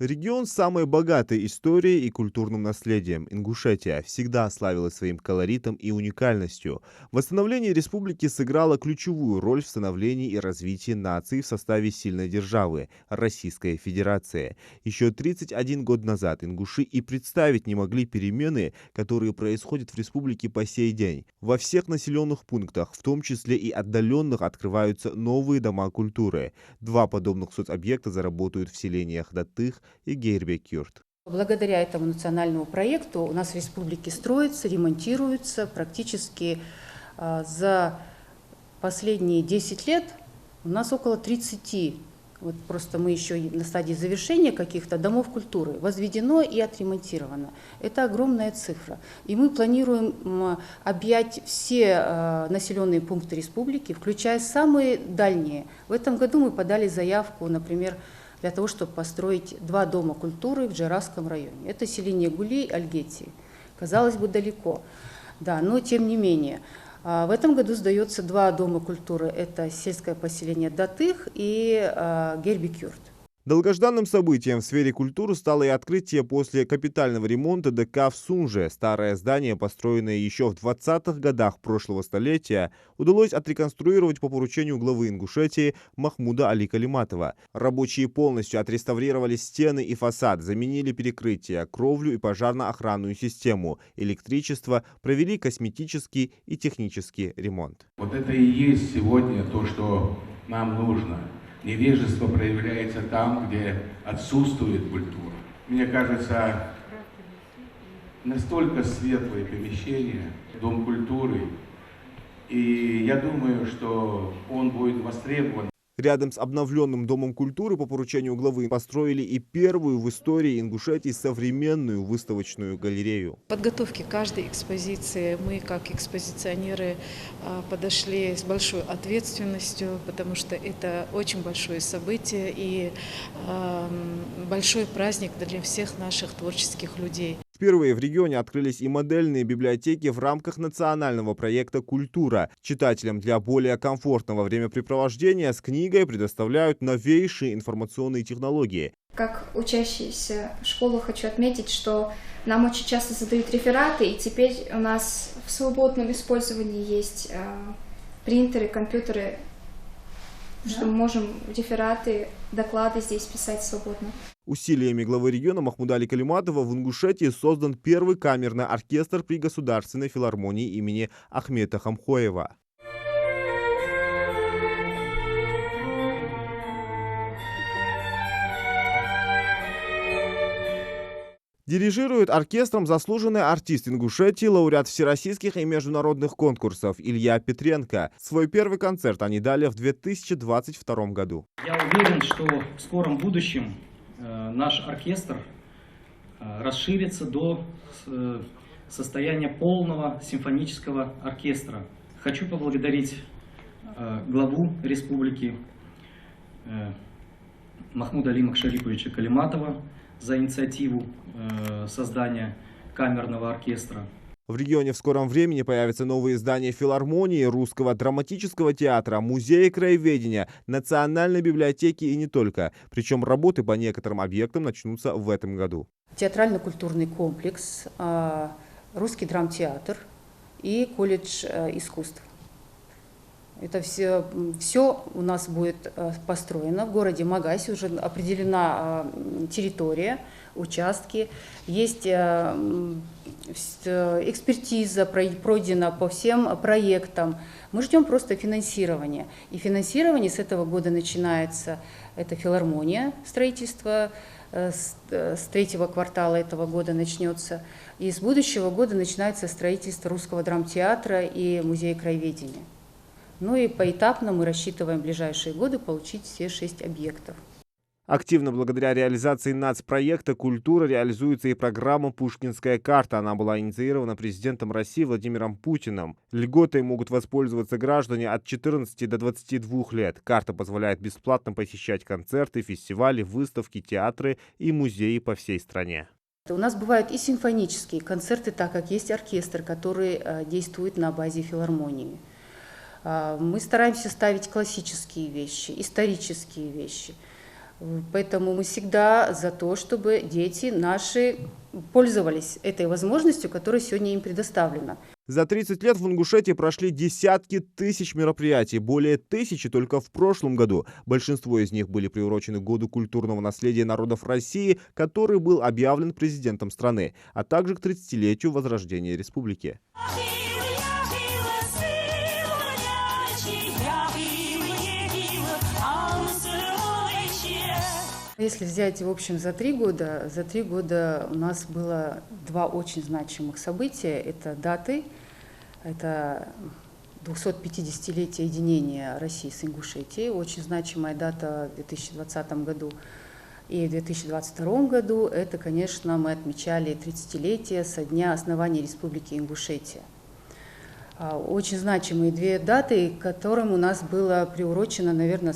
Регион с самой богатой историей и культурным наследием. Ингушетия всегда славилась своим колоритом и уникальностью. Восстановление республики сыграло ключевую роль в становлении и развитии нации в составе сильной державы– Российской Федерации. Еще 31 год назад ингуши и представить не могли перемены, которые происходят в республике по сей день. Во всех населенных пунктах, в том числе и отдаленных, открываются новые дома культуры. Два подобных соцобъекта заработают в селениях Датых и Гейрбекюрт. Благодаря этому национальному проекту у нас в республике строится, ремонтируется практически за последние 10 лет у нас около 30, вот просто мы еще на стадии завершения каких-то домов культуры, возведено и отремонтировано. Это огромная цифра. И мы планируем объять все населенные пункты республики, включая самые дальние. В этом году мы подали заявку, например, для того, чтобы построить 2 дома культуры в Джаразском районе. Это селение Гулей, Альгетии. Казалось бы, далеко, да, но тем не менее. В этом году сдается 2 дома культуры. Это сельское поселение Датых и Гейрбекюрт. Долгожданным событием в сфере культуры стало и открытие после капитального ремонта ДК в Сунже. Старое здание, построенное еще в 20-х годах прошлого столетия, удалось отреконструировать по поручению главы Ингушетии Махмуда Али Калиматова. Рабочие полностью отреставрировали стены и фасад, заменили перекрытия, кровлю и пожарно-охранную систему, электричество, провели косметический и технический ремонт. Вот это и есть сегодня то, что нам нужно. Невежество проявляется там, где отсутствует культура. Мне кажется, настолько светлое помещение, Дом культуры, и я думаю, что он будет востребован. Рядом с обновленным Домом культуры по поручению главы построили и первую в истории Ингушетии современную выставочную галерею. В подготовке каждой экспозиции мы, как экспозиционеры, подошли с большой ответственностью, потому что это очень большое событие и большой праздник для всех наших творческих людей. Впервые в регионе открылись и модельные библиотеки в рамках национального проекта «Культура». Читателям для более комфортного времяпрепровождения с книгой предоставляют новейшие информационные технологии. Как учащаяся в школу хочу отметить, что нам очень часто задают рефераты, и теперь у нас в свободном использовании есть принтеры, компьютеры, что мы можем рефераты, доклады здесь писать свободно. Усилиями главы региона Махмуда Али Калиматова в Ингушетии создан первый камерный оркестр при Государственной филармонии имени Ахмета Хамхоева. Дирижирует оркестром заслуженный артист Ингушетии, лауреат всероссийских и международных конкурсов Илья Петренко. Свой первый концерт они дали в 2022 году. Я уверен, что в скором будущем наш оркестр расширится до состояния полного симфонического оркестра. Хочу поблагодарить главу республики Махмуда Али Макшариповича Калиматова за инициативу создания камерного оркестра. В регионе в скором времени появятся новые здания филармонии, Русского драматического театра, музея краеведения, национальной библиотеки и не только. Причем работы по некоторым объектам начнутся в этом году. Театрально-культурный комплекс, Русский драмтеатр и колледж искусств. Это все у нас будет построено. В городе Магасе уже определена территория, участки. Есть экспертиза пройдена по всем проектам. Мы ждем просто финансирования. И финансирование с этого года начинается. Это филармония, строительство с 3-го квартала этого года начнется. И с будущего года начинается строительство Русского драмтеатра и музея краеведения. Ну и поэтапно мы рассчитываем в ближайшие годы получить все 6 объектов. Активно благодаря реализации нацпроекта «Культура» реализуется и программа «Пушкинская карта». Она была инициирована президентом России Владимиром Путиным. Льготой могут воспользоваться граждане от 14 до 22 лет. Карта позволяет бесплатно посещать концерты, фестивали, выставки, театры и музеи по всей стране. У нас бывают и симфонические концерты, так как есть оркестр, который действует на базе филармонии. Мы стараемся ставить классические вещи, исторические вещи. Поэтому мы всегда за то, чтобы дети наши пользовались этой возможностью, которая сегодня им предоставлена. За 30 лет в Ингушетии прошли десятки тысяч мероприятий, более 1000 только в прошлом году. Большинство из них были приурочены к Году культурного наследия народов России, который был объявлен президентом страны, а также к 30-летию возрождения республики. Если взять в общем за 3 года у нас было 2 очень значимых события. Это даты, это 250-летие единения России с Ингушетией, очень значимая дата в 2020 году. И в 2022 году это, конечно, мы отмечали 30-летие со дня основания Республики Ингушетия. Очень значимые 2 даты, к которым у нас было приурочено, наверное,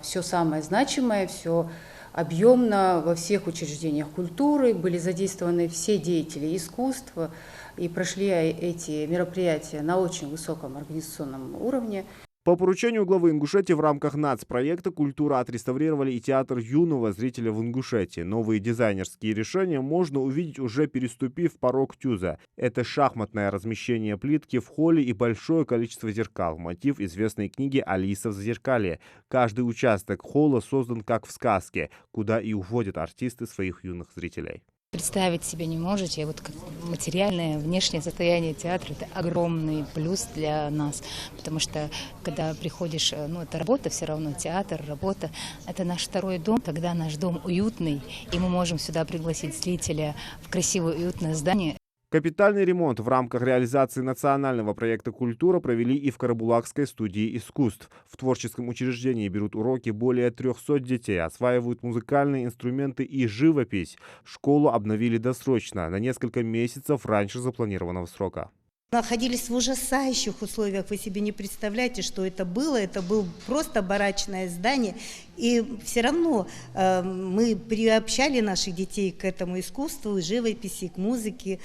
все самое значимое, все объемно во всех учреждениях культуры, были задействованы все деятели искусства, и прошли эти мероприятия на очень высоком организационном уровне. По поручению главы Ингушетии в рамках нацпроекта «Культура» отреставрировали и театр юного зрителя в Ингушетии. Новые дизайнерские решения можно увидеть, уже переступив порог Тюза. Это шахматное размещение плитки в холле и большое количество зеркал. Мотив известной книги «Алиса в зазеркалье». Каждый участок холла создан как в сказке, куда и уводят артисты своих юных зрителей. Представить себе не можете, вот как материальное, внешнее состояние театра – это огромный плюс для нас, потому что когда приходишь, это работа все равно, театр, работа – это наш второй дом, когда наш дом уютный, и мы можем сюда пригласить зрителя в красивое уютное здание. Капитальный ремонт в рамках реализации национального проекта «Культура» провели и в Карабулакской студии искусств. В творческом учреждении берут уроки более 300 детей, осваивают музыкальные инструменты и живопись. Школу обновили досрочно, на несколько месяцев раньше запланированного срока. Находились в ужасающих условиях, вы себе не представляете, что это было. Это было просто барачное здание. И все равно мы приобщали наших детей к этому искусству, к живописи, к музыке.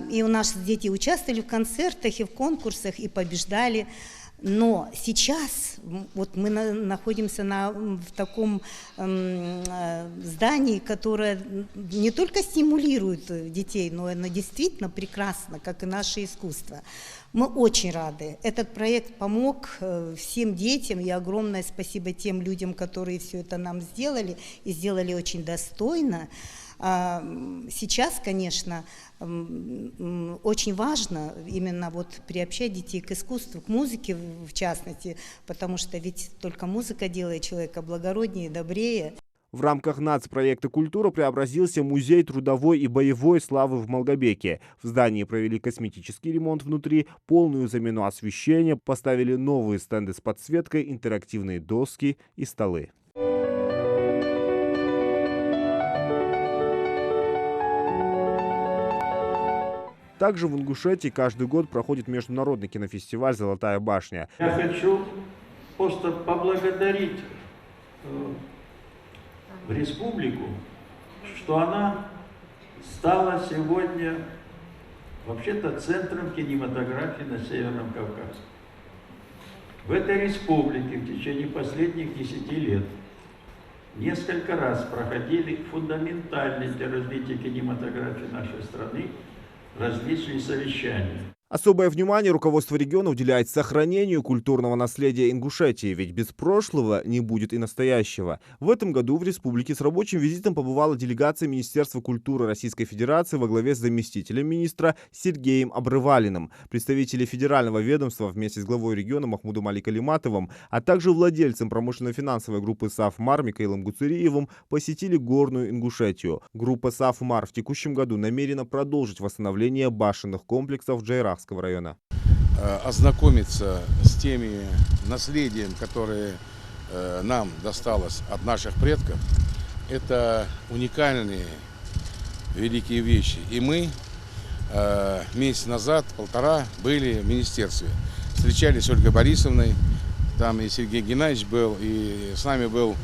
И у нас дети участвовали в концертах и в конкурсах, и побеждали. Но сейчас вот мы находимся в таком здании, которое не только стимулирует детей, но оно действительно прекрасно, как и наше искусство. Мы очень рады. Этот проект помог всем детям, и огромное спасибо тем людям, которые все это нам сделали, и сделали очень достойно. Сейчас, конечно, очень важно именно вот приобщать детей к искусству, к музыке в частности, потому что ведь только музыка делает человека благороднее, добрее. В рамках нацпроекта «Культура» преобразился музей трудовой и боевой славы в Малгобеке. В здании провели косметический ремонт внутри, полную замену освещения, поставили новые стенды с подсветкой, интерактивные доски и столы. Также в Ингушетии каждый год проходит международный кинофестиваль «Золотая башня». Я хочу просто поблагодарить республику, что она стала сегодня вообще-то центром кинематографии на Северном Кавказе. В этой республике в течение последних 10 лет несколько раз проходили фундаментальные для развития кинематографии нашей страны различные совещания. Особое внимание руководство региона уделяет сохранению культурного наследия Ингушетии, ведь без прошлого не будет и настоящего. В этом году в республике с рабочим визитом побывала делегация Министерства культуры Российской Федерации во главе с заместителем министра Сергеем Обрывалиным. Представители федерального ведомства вместе с главой региона Махмудом Али Калиматовым, а также владельцем промышленно-финансовой группы «Сафмар» Михаилом Гуцериевым посетили горную Ингушетию. Группа «Сафмар» в текущем году намерена продолжить восстановление башенных комплексов Джайрахского района. Ознакомиться с теми наследием, которое нам досталось от наших предков, это уникальные великие вещи. И мы месяц назад, полтора, были в министерстве. Встречались с Ольгой Борисовной, там и Сергей Геннадьевич был, и с нами был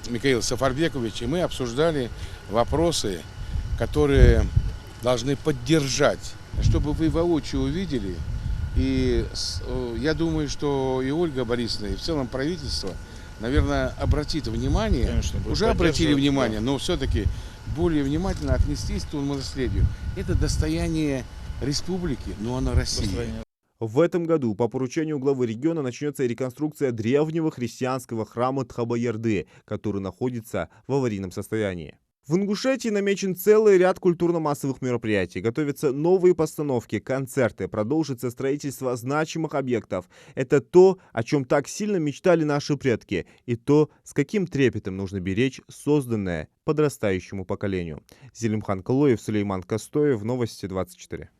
Михаил Сафарбекович, и мы обсуждали вопросы, которые должны поддержать, чтобы вы воочию увидели. И я думаю, что и Ольга Борисовна, и в целом правительство наверное, обратит внимание, Конечно, будет уже обратили поддерживать, внимание, да. но все-таки более внимательно отнестись к этому наследию. Это достояние республики, но оно России. Достояние. В этом году по поручению главы региона начнется реконструкция древнего христианского храма Тхабаярды, который находится в аварийном состоянии. В Ингушетии намечен целый ряд культурно-массовых мероприятий. Готовятся новые постановки, концерты, продолжится строительство значимых объектов. Это то, о чем так сильно мечтали наши предки, и то, с каким трепетом нужно беречь созданное подрастающему поколению. Зелимхан Калоев, Сулейман Костоев, Новости 24.